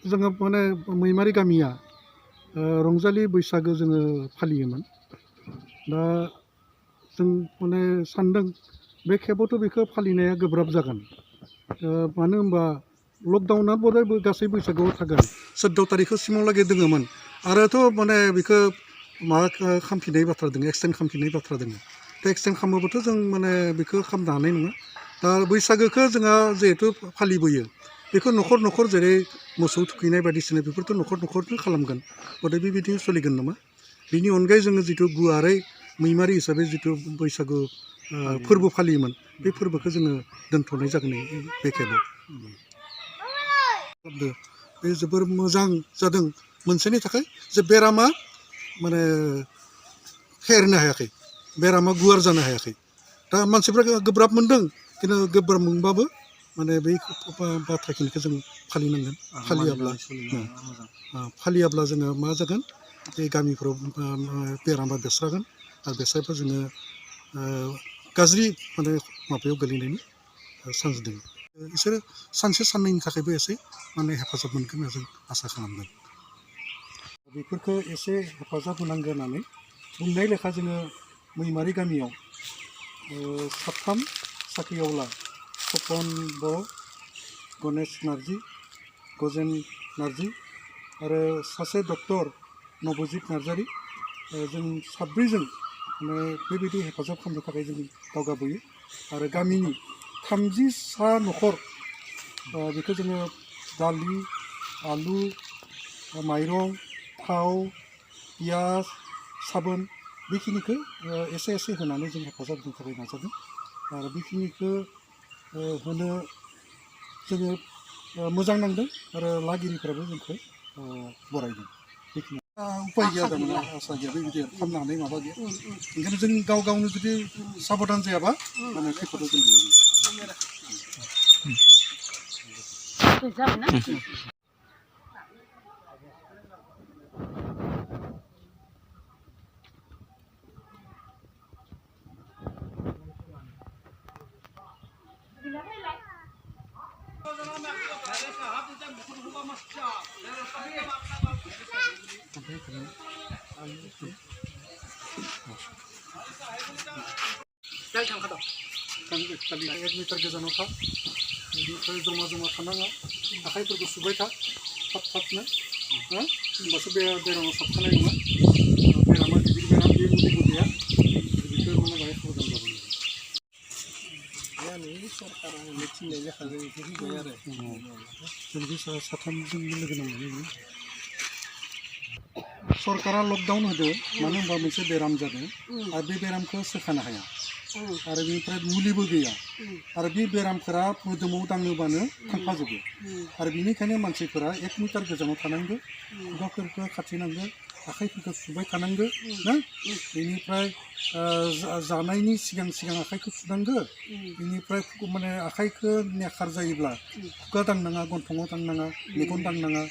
जोङो माने मैमारि गामिया रंजालि बैसागो जोङो फालियोमोन। दा जों माने सानदों बे खेबावथ' बेखौ फालिनाया गोब्राब जागोन। मानो होनबा लकडाउना बयबो गासै बैसागोआव थागोन 14 तारिखसिमावलागै दोङोमोन आरोथ' माने बेखौ माबा खालामफिननाय बाथ्रा दङ, एक्सटेन्ड खालामफिननाय बाथ्रा दङ। दा एक्सटेन्ड खालामोबाथ' जों माने बेखौ खालामनो हानाय नङा। दा बैसागोखौ जोंहा जिहेथु फालिबोयो बेखौ न'खर न'खर जेरै मोसौ थुखैनाय बायदिसिना बेफोरथ' न'खर न'खरनो खालामगोन, गथाय बेबायदि सोलिगोन नामा? बिनि अनगायै जोङो जिथु गुवारै मैमारि हिसाबै जिथु बैसागु फोरबो फालियोमोन बे फोरबोखौ जोङो दोनथ'नाय जागोन बे खेबाव। बे जोबोर मोजां जादों मोनसेनि थाखाय जे बेरामा माने फेहेरनो हायाखै, बेरामा गुवार जानो हायाखै। दा मानसिफ्रा गोब्राब मोनदों, खिन्थु गोब्राब मोनबाबो माने बै बाथ्राखिनिखौ जों फालिनांगोन। फालियाब्ला जोङो मा जागोन, बे गामिफ्राव बेरामा बेरस्रागोन आरो बेरस्रायोबा जोङो गाज्रि माने माबायाव गोलैनायनि चान्स दङ। बिसोरो सानसे साननैनि थाखायबो एसे माने हेफाजाब मोनगोन होनना जों आसा खालामदों। बेफोरखौ एसे हेफाजाब होनांगोन होननानै बुंनाय लेखा जोङो मैमारि गामियाव साथाम साख्रिआवला सपन बर', गणेश नार्जी, गजेन नार्जी आरो सासे डक्टर नबजित नार्जारी, जों साब्रैजों माने बेबायदि हेफाजाब खालामनो थाखाय जों दावगाबोयो। आरो गामिनि 30सा न'खर बेखौ जोङो दालि, आलु, माइरं, थाव, पियाज, साबोन बेखिनिखौ एसे एसे होनानै जों हेफाजाब होनो थाखाय नाजादों। आरो बेखिनिखौ होनो जोङो मोजां नांदों आरो लागिरिफ्राबो जोंखौ बरायदों। बेखिनि उपाय गैया, थारमाने आसा गैया, बेबायदि खालामनो हानाय माबा गैया। ओंखायनो जों गाव गावनो जुदि साबधान जायाबा माने खैफोदाव जों गोलैगोन। खालि 1 मिटार गोजानाव था, बेनिफ्राय जमा जमा थानाङा, आखाइफोरखौ सुबाय था थाब थाबनो, होमबासो बेरामा साबखानाय नङा। बेरामा गिदिर बेराम, बे मुलिबो गैया, बेखौ माने बाहाय साबधान जानांगौ। सरकारा थिननाय लेखा जों बेखौ होबाय आरो जों बे साथामजों लोगो नांनानै सरकारा लकडाउन होदो, मानो होनबा मोनसे बेराम जादों आरो बे बेरामखौ सोखानो हाया आरो बेनिफ्राय मुलिबो गैया आरो बे बेरामफोरा मोदोमाव दाङोबानो थांफाजोबो। आरो बेनिखायनो मानसिफोरा 1 मिटार गोजानाव थानांगौ, खुगाफोरखौ खाथेनांगौ, आखाइफोरखौ सुबाय थानांगौ ना, बेनिफ्राय जानायनि सिगां सिगां आखाइखौ सुनांगौ, बेनिफ्राय माने आखाइखौ नेखार जायोब्ला खुगा दांनाङा, गन्थङाव दांनाङा, मेगन दांनाङा,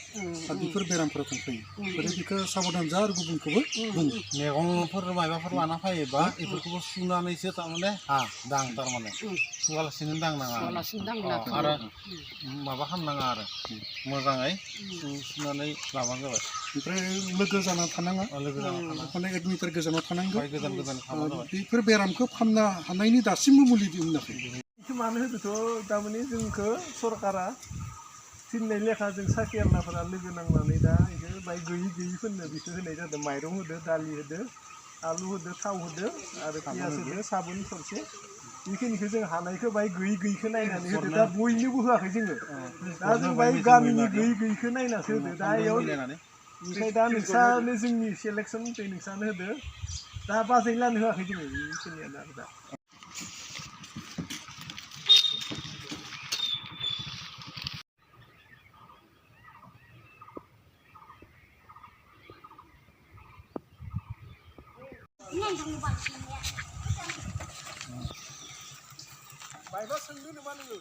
आरो बेफोर बेरामफोरा थांफायो। ओमफ्राय बेखौ साबधान जा आरो गुबुनखौबो बुं। मेगनफोर माबाफोर लाना फैयोबा बेफोरखौबो सुनानैसो थारमाने दां, थारमाने सुवालासिनो दांनाङा आरो माबा खालामनाङा आरो मोजाङै सुनानै लाबानो जाबाय। ओमफ्राय लोगो जाना थानाङा, माने 1 मिटार गोजानाव थानांगौ। बेफोर बेरामखौ फाहामनो हानायनि दासिमबो मुलि दिहुनाखै। मानो होदोंथ' थारमाने जोंखौ सरकारा थिननाय लेखा जों साख्रिआवलाफोरा लोगो नांनानै दा बेखौ बाय गैयिफोरनो बेखौ होनाय जादों। माइरं होदो, दालि होदो, आलु होदो, थाव होदो आरो पियाज होदो, साबोन थरसे, बेखिनिखौ जों हानायखौ बाय गैयिखौ नायनानै होदो। दा बयनोबो होआखै जोङो, दा जों बाय गामिनि गैयिखौ नायनासो होदो। दा बेयाव ओमफ्राय दा नोंसानो जोंनि सेलेक्सन मथे नोंसानो होदो, दा बाजै लानो होआखै जोङो, बेखिनियानो आरो दा। बायबा सोंनो नामा नोङो?